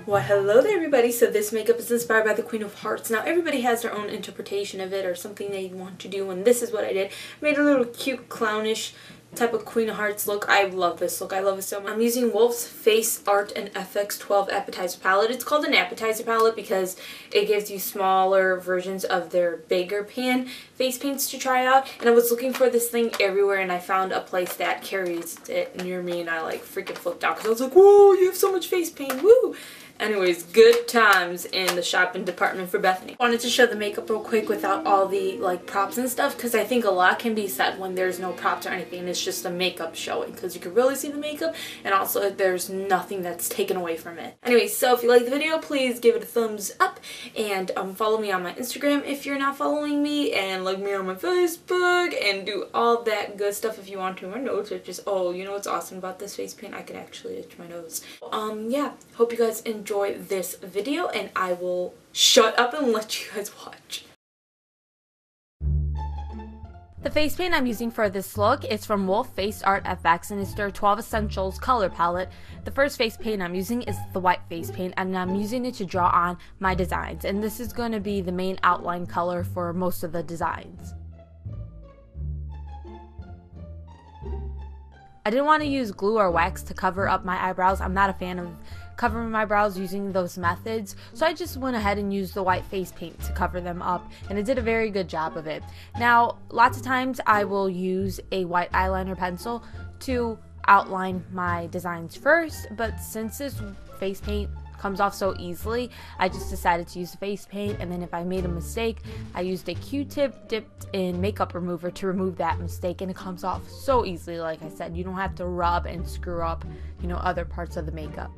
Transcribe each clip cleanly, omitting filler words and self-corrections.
Well, hello there everybody. So this makeup is inspired by the Queen of Hearts. Now everybody has their own interpretation of it or something they want to do, and this is what I did. Made a little cute clownish type of Queen of Hearts look. I love this look. I love it so much. I'm using Wolfe's Face Art and FX12 appetizer palette. It's called an appetizer palette because it gives you smaller versions of their bigger pan face paints to try out. And I was looking for this thing everywhere and I found a place that carries it near me and I like freaking flipped out because I was like, whoa, you have so much face paint, woo! Anyways, good times in the shopping department for Bethany. Wanted to show the makeup real quick without all the like props and stuff because I think a lot can be said when there's no props or anything. It's just the makeup showing because you can really see the makeup and also there's nothing that's taken away from it. Anyway, so if you like the video, please give it a thumbs up and follow me on my Instagram if you're not following me, and like me on my Facebook, and do all that good stuff if you want to. My nose itches. Oh, you know what's awesome about this face paint? I can actually itch my nose. Yeah, hope you guys enjoy this video and I will shut up and let you guys watch. The face paint I'm using for this look is from Wolfe Face Art FX and it's their 12 Essentials color palette. The first face paint I'm using is the white face paint and I'm using it to draw on my designs, and this is going to be the main outline color for most of the designs. I didn't want to use glue or wax to cover up my eyebrows. I'm not a fan of covering my brows using those methods, so I just went ahead and used the white face paint to cover them up, and it did a very good job of it. Now, lots of times I will use a white eyeliner pencil to outline my designs first, but since this face paint comes off so easily, I just decided to use the face paint, and then if I made a mistake, I used a Q-tip dipped in makeup remover to remove that mistake, and it comes off so easily. Like I said, you don't have to rub and screw up, you know, other parts of the makeup.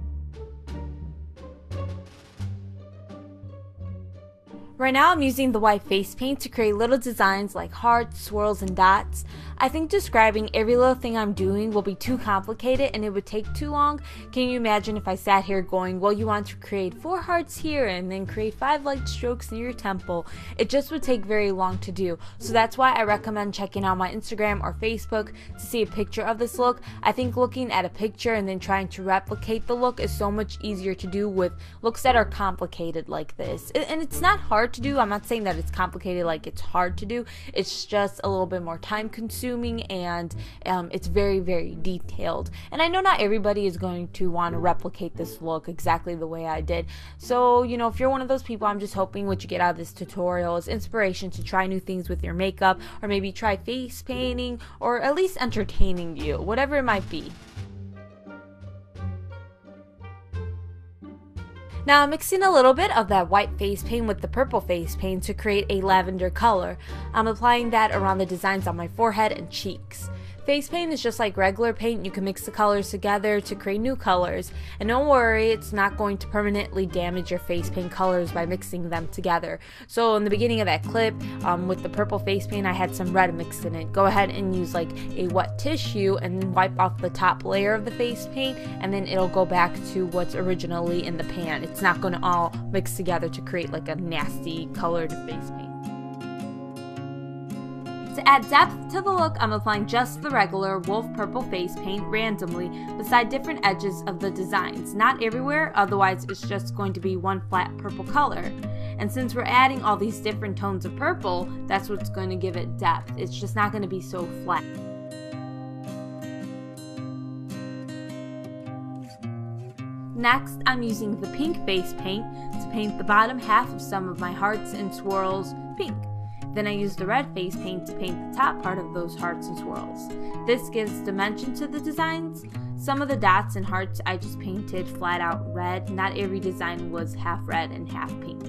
Right now I'm using the white face paint to create little designs like hearts, swirls, and dots. I think describing every little thing I'm doing will be too complicated and it would take too long. Can you imagine if I sat here going, well, you want to create 4 hearts here and then create 5 light strokes near your temple? It just would take very long to do. So that's why I recommend checking out my Instagram or Facebook to see a picture of this look. I think looking at a picture and then trying to replicate the look is so much easier to do with looks that are complicated like this. And it's not hard to do. I'm not saying that it's complicated like it's hard to do. It's just a little bit more time consuming and it's very, very detailed. And I know not everybody is going to want to replicate this look exactly the way I did. So, you know, if you're one of those people, I'm just hoping what you get out of this tutorial is inspiration to try new things with your makeup, or maybe try face painting, or at least entertaining you, whatever it might be. Now I'm mixing a little bit of that white face paint with the purple face paint to create a lavender color. I'm applying that around the designs on my forehead and cheeks. Face paint is just like regular paint. You can mix the colors together to create new colors. And don't worry, it's not going to permanently damage your face paint colors by mixing them together. So in the beginning of that clip, with the purple face paint, I had some red mixed in it. Go ahead and use like a wet tissue and wipe off the top layer of the face paint, and then it'll go back to what's originally in the pan. It's not going to all mix together to create like a nasty colored face paint. To add depth to the look, I'm applying just the regular Wolfe purple face paint randomly beside different edges of the designs, not everywhere, otherwise it's just going to be one flat purple color. And since we're adding all these different tones of purple, that's what's going to give it depth. It's just not going to be so flat. Next, I'm using the pink face paint to paint the bottom half of some of my hearts and swirls pink. Then I use the red face paint to paint the top part of those hearts and swirls. This gives dimension to the designs. Some of the dots and hearts I just painted flat out red. Not every design was half red and half pink.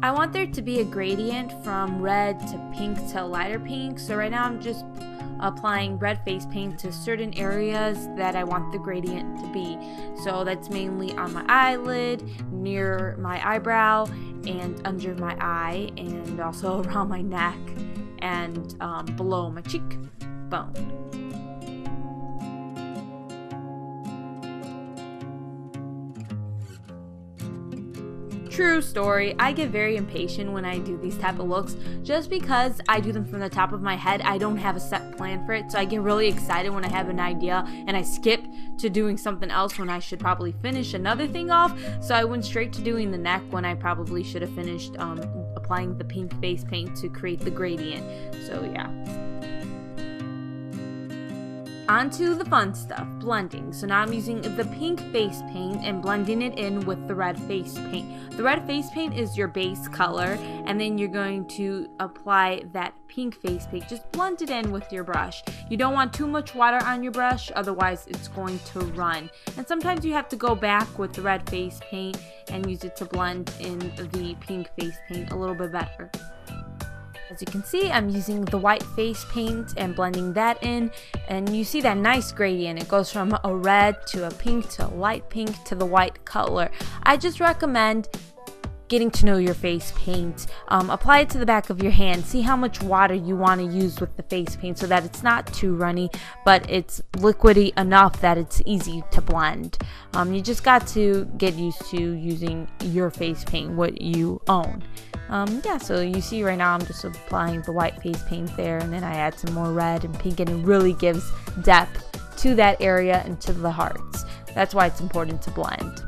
I want there to be a gradient from red to pink to lighter pink, so right now I'm just applying red face paint to certain areas that I want the gradient to be. So that's mainly on my eyelid, near my eyebrow, and under my eye, and also around my neck and below my cheekbone. True story. I get very impatient when I do these type of looks just because I do them from the top of my head. I don't have a set plan for it, so I get really excited when I have an idea and I skip to doing something else when I should probably finish another thing off. So I went straight to doing the neck when I probably should have finished applying the pink face paint to create the gradient. So yeah. On to the fun stuff, blending. So now I'm using the pink face paint and blending it in with the red face paint. The red face paint is your base color, and then you're going to apply that pink face paint. Just blend it in with your brush. You don't want too much water on your brush, otherwise it's going to run. And sometimes you have to go back with the red face paint and use it to blend in the pink face paint a little bit better. As you can see, I'm using the white face paint and blending that in, and you see that nice gradient. It goes from a red to a pink to a light pink to the white color. I just recommend getting to know your face paint. Apply it to the back of your hand. See how much water you want to use with the face paint so that it's not too runny, but it's liquidy enough that it's easy to blend. You just got to get used to using your face paint, what you own. Yeah, so you see right now I'm just applying the white face paint there, and then I add some more red and pink, and it really gives depth to that area and to the hearts. That's why it's important to blend.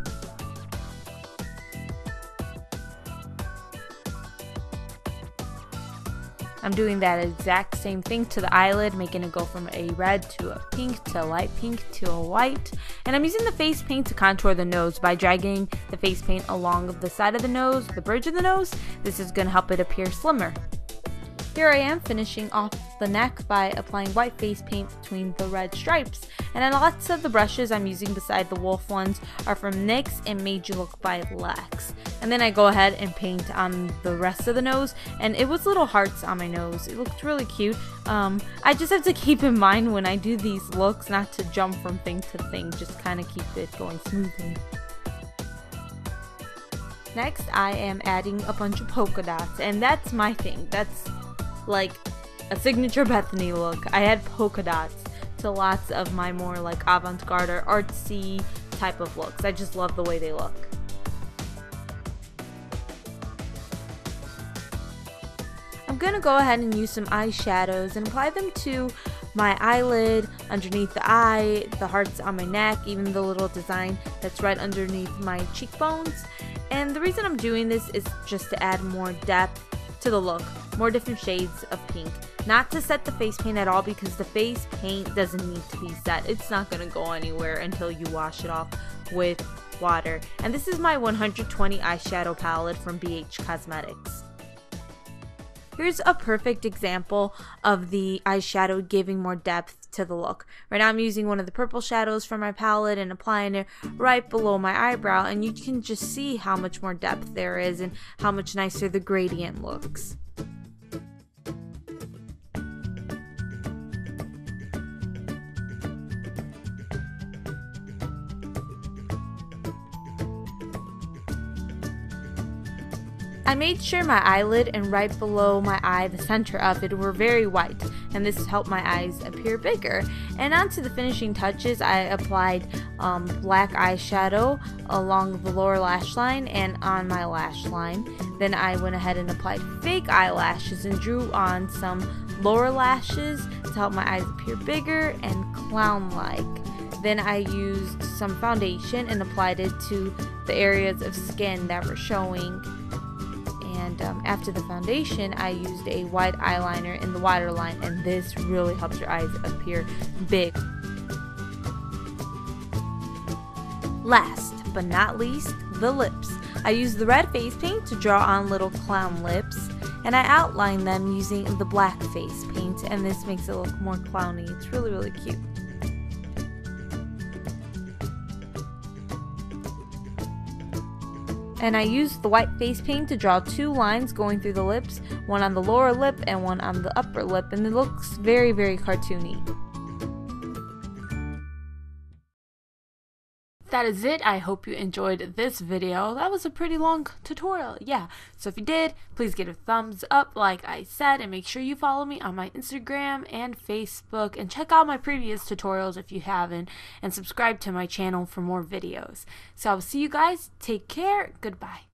I'm doing that exact same thing to the eyelid, making it go from a red to a pink to a light pink to a white. And I'm using the face paint to contour the nose by dragging the face paint along the side of the nose, the bridge of the nose. This is going to help it appear slimmer. Here I am finishing off the neck by applying white face paint between the red stripes. And then lots of the brushes I'm using beside the Wolfe ones are from NYX and MadeULook by Deluxe. And then I go ahead and paint on the rest of the nose, and it was little hearts on my nose. It looked really cute. I just have to keep in mind when I do these looks not to jump from thing to thing, just kind of keep it going smoothly. Next, I am adding a bunch of polka dots, and that's my thing. That's like a signature Bethany look. I add polka dots to lots of my more like avant-garde or artsy type of looks. I just love the way they look. I'm gonna go ahead and use some eyeshadows and apply them to my eyelid, underneath the eye, the hearts on my neck, even the little design that's right underneath my cheekbones. And the reason I'm doing this is just to add more depth to the look, more different shades of pink. Not to set the face paint at all, because the face paint doesn't need to be set. It's not gonna go anywhere until you wash it off with water. And this is my 120 eyeshadow palette from NYX Cosmetics. Here's a perfect example of the eyeshadow giving more depth to the look. Right now I'm using one of the purple shadows from my palette and applying it right below my eyebrow, and you can just see how much more depth there is and how much nicer the gradient looks. I made sure my eyelid and right below my eye, the center of it, were very white, and this helped my eyes appear bigger. And onto the finishing touches, I applied black eyeshadow along the lower lash line and on my lash line. Then I went ahead and applied fake eyelashes and drew on some lower lashes to help my eyes appear bigger and clown-like. Then I used some foundation and applied it to the areas of skin that were showing. And after the foundation, I used a white eyeliner in the waterline, and this really helps your eyes appear big. Last but not least, the lips. I used the red face paint to draw on little clown lips, and I outlined them using the black face paint, and this makes it look more clowny. It's really cute. And I used the white face paint to draw two lines going through the lips, one on the lower lip and one on the upper lip, and it looks very cartoony. That is it. I hope you enjoyed this video. That was a pretty long tutorial, yeah. So if you did, please give it a thumbs up like I said, and make sure you follow me on my Instagram and Facebook, and check out my previous tutorials if you haven't, and subscribe to my channel for more videos. So I'll see you guys. Take care. Goodbye.